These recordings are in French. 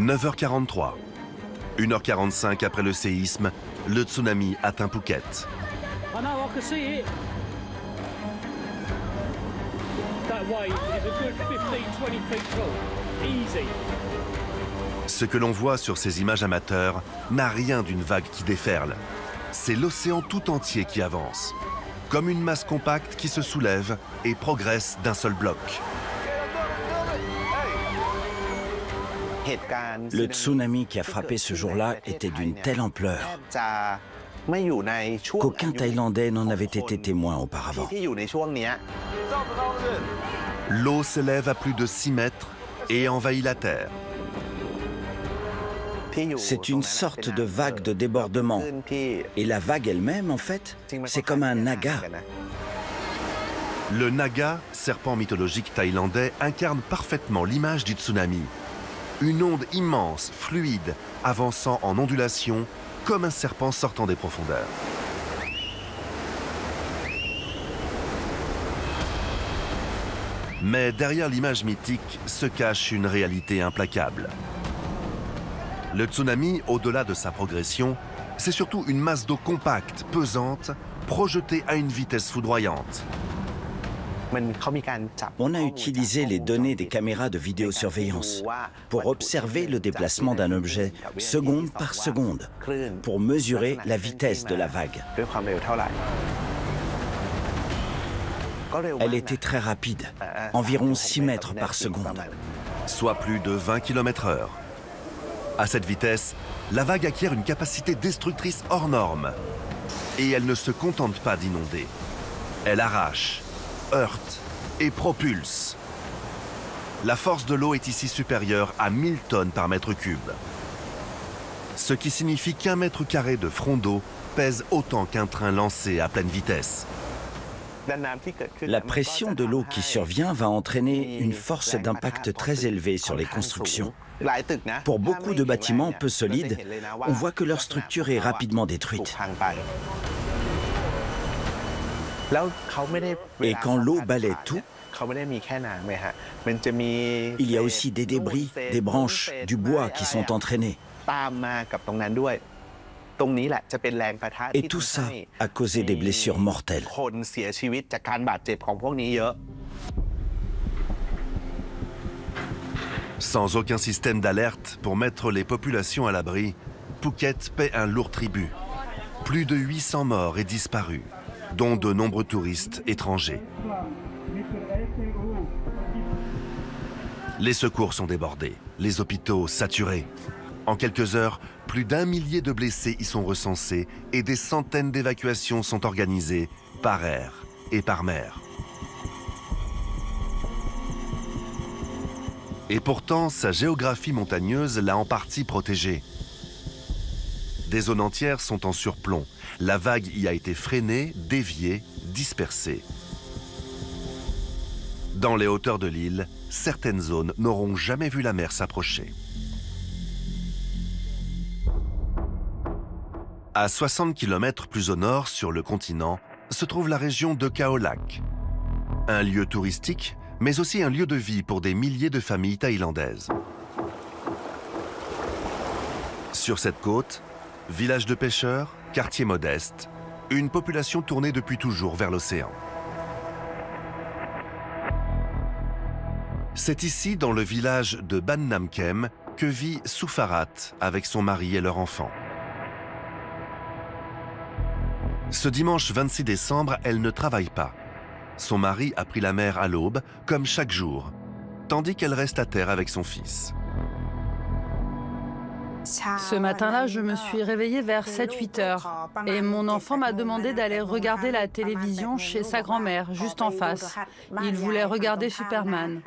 9h43. 1h45 après le séisme, le tsunami atteint Phuket. Ce que l'on voit sur ces images amateurs n'a rien d'une vague qui déferle. C'est l'océan tout entier qui avance, comme une masse compacte qui se soulève et progresse d'un seul bloc. Le tsunami qui a frappé ce jour-là était d'une telle ampleur qu'aucun Thaïlandais n'en avait été témoin auparavant. L'eau s'élève à plus de 6 mètres et envahit la terre. C'est une sorte de vague de débordement. Et la vague elle-même, en fait, c'est comme un naga. Le naga, serpent mythologique thaïlandais, incarne parfaitement l'image du tsunami. Une onde immense, fluide, avançant en ondulation, comme un serpent sortant des profondeurs. Mais derrière l'image mythique se cache une réalité implacable. Le tsunami, au-delà de sa progression, c'est surtout une masse d'eau compacte, pesante, projetée à une vitesse foudroyante. On a utilisé les données des caméras de vidéosurveillance pour observer le déplacement d'un objet seconde par seconde, pour mesurer la vitesse de la vague. Elle était très rapide, environ 6 mètres par seconde. Soit plus de 20 km/h. À cette vitesse, la vague acquiert une capacité destructrice hors norme. Et elle ne se contente pas d'inonder. Elle arrache, heurte et propulse. La force de l'eau est ici supérieure à 1000 tonnes par mètre cube. Ce qui signifie qu'un mètre carré de front d'eau pèse autant qu'un train lancé à pleine vitesse. La pression de l'eau qui survient va entraîner une force d'impact très élevée sur les constructions. Pour beaucoup de bâtiments peu solides, on voit que leur structure est rapidement détruite. Et quand l'eau balaie tout, il y a aussi des débris, des branches, du bois qui sont entraînés. Et tout ça a causé des blessures mortelles. Sans aucun système d'alerte pour mettre les populations à l'abri, Phuket paie un lourd tribut. Plus de 800 morts et disparus, dont de nombreux touristes étrangers. Les secours sont débordés, les hôpitaux saturés. En quelques heures, plus d'1 millier de blessés y sont recensés et des centaines d'évacuations sont organisées par air et par mer. Et pourtant, sa géographie montagneuse l'a en partie protégée. Des zones entières sont en surplomb. La vague y a été freinée, déviée, dispersée. Dans les hauteurs de l'île, certaines zones n'auront jamais vu la mer s'approcher. À 60 km plus au nord, sur le continent, se trouve la région de Khao Lak. Un lieu touristique, mais aussi un lieu de vie pour des milliers de familles thaïlandaises. Sur cette côte, village de pêcheurs, quartier modeste, une population tournée depuis toujours vers l'océan. C'est ici, dans le village de Ban Nam Kem, que vit Soufarat avec son mari et leur enfant. Ce dimanche 26 décembre, elle ne travaille pas. Son mari a pris la mer à l'aube, comme chaque jour, tandis qu'elle reste à terre avec son fils. Ce matin-là, je me suis réveillée vers 7-8 heures et mon enfant m'a demandé d'aller regarder la télévision chez sa grand-mère, juste en face. Il voulait regarder Superman.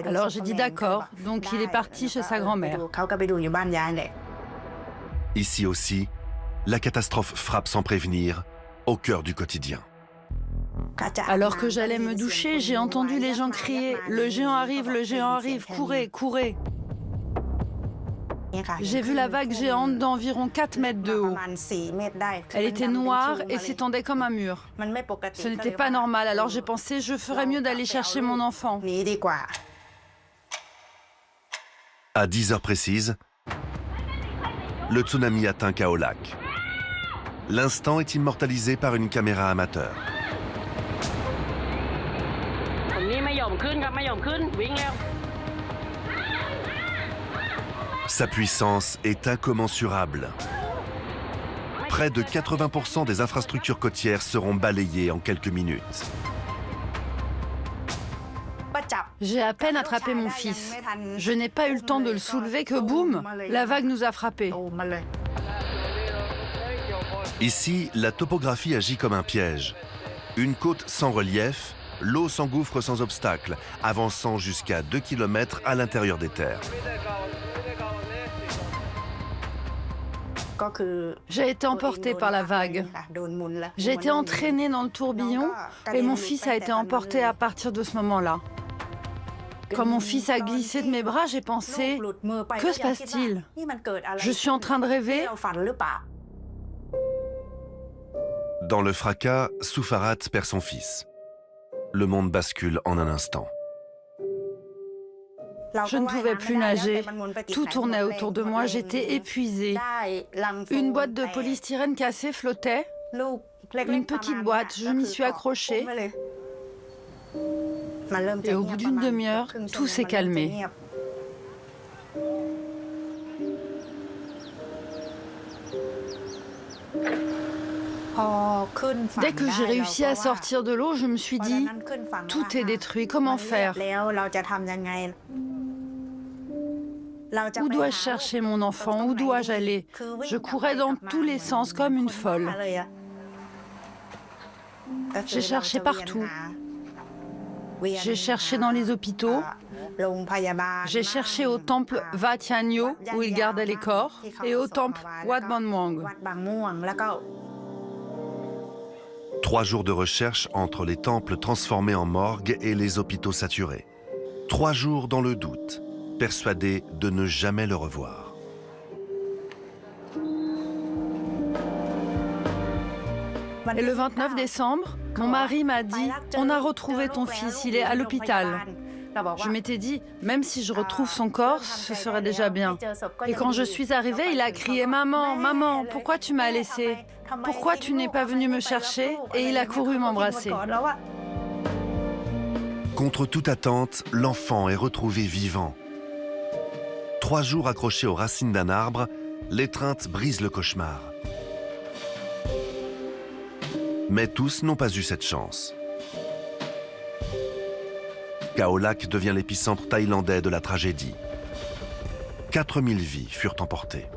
Alors j'ai dit d'accord, donc il est parti chez sa grand-mère. Ici aussi, la catastrophe frappe sans prévenir, au cœur du quotidien. Alors que j'allais me doucher, j'ai entendu les gens crier « Le géant arrive, courez, courez !» J'ai vu la vague géante d'environ 4 mètres de haut. Elle était noire et s'étendait comme un mur. Ce n'était pas normal, alors j'ai pensé je ferais mieux d'aller chercher mon enfant. À 10 heures précises, le tsunami atteint Khao Lak. L'instant est immortalisé par une caméra amateur. Sa puissance est incommensurable. Près de 80% des infrastructures côtières seront balayées en quelques minutes. J'ai à peine attrapé mon fils. Je n'ai pas eu le temps de le soulever que boum, la vague nous a frappés. Ici, la topographie agit comme un piège. Une côte sans relief, l'eau s'engouffre sans obstacle, avançant jusqu'à 2 km à l'intérieur des terres. J'ai été emportée par la vague. J'ai été entraînée dans le tourbillon et mon fils a été emporté à partir de ce moment-là. Quand mon fils a glissé de mes bras, j'ai pensé, que se passe-t-il? Je suis en train de rêver? Dans le fracas, Soufarat perd son fils. Le monde bascule en un instant. Je ne pouvais plus nager. Tout tournait autour de moi, j'étais épuisée. Une boîte de polystyrène cassée flottait. Une petite boîte, je m'y suis accrochée. Et au bout d'une demi-heure, tout s'est calmé. Dès que j'ai réussi à sortir de l'eau, je me suis dit, tout est détruit, comment faire? Où dois-je chercher mon enfant? Où dois-je aller? Je courais dans tous les sens comme une folle. J'ai cherché partout. J'ai cherché dans les hôpitaux. J'ai cherché au temple Wat Tian Yo, où ils gardaient les corps, et au temple Wat Ban Muang. 3 jours de recherche entre les temples transformés en morgue et les hôpitaux saturés. 3 jours dans le doute, persuadés de ne jamais le revoir. Et le 29 décembre, mon mari m'a dit « On a retrouvé ton fils, il est à l'hôpital ». Je m'étais dit, même si je retrouve son corps, ce serait déjà bien. Et quand je suis arrivée, il a crié « Maman, maman, pourquoi tu m'as laissée? Pourquoi tu n'es pas venue me chercher ?» Et il a couru m'embrasser. Contre toute attente, l'enfant est retrouvé vivant. 3 jours accrochés aux racines d'un arbre, l'étreinte brise le cauchemar. Mais tous n'ont pas eu cette chance. Khao Lak devient l'épicentre thaïlandais de la tragédie. 4000 vies furent emportées.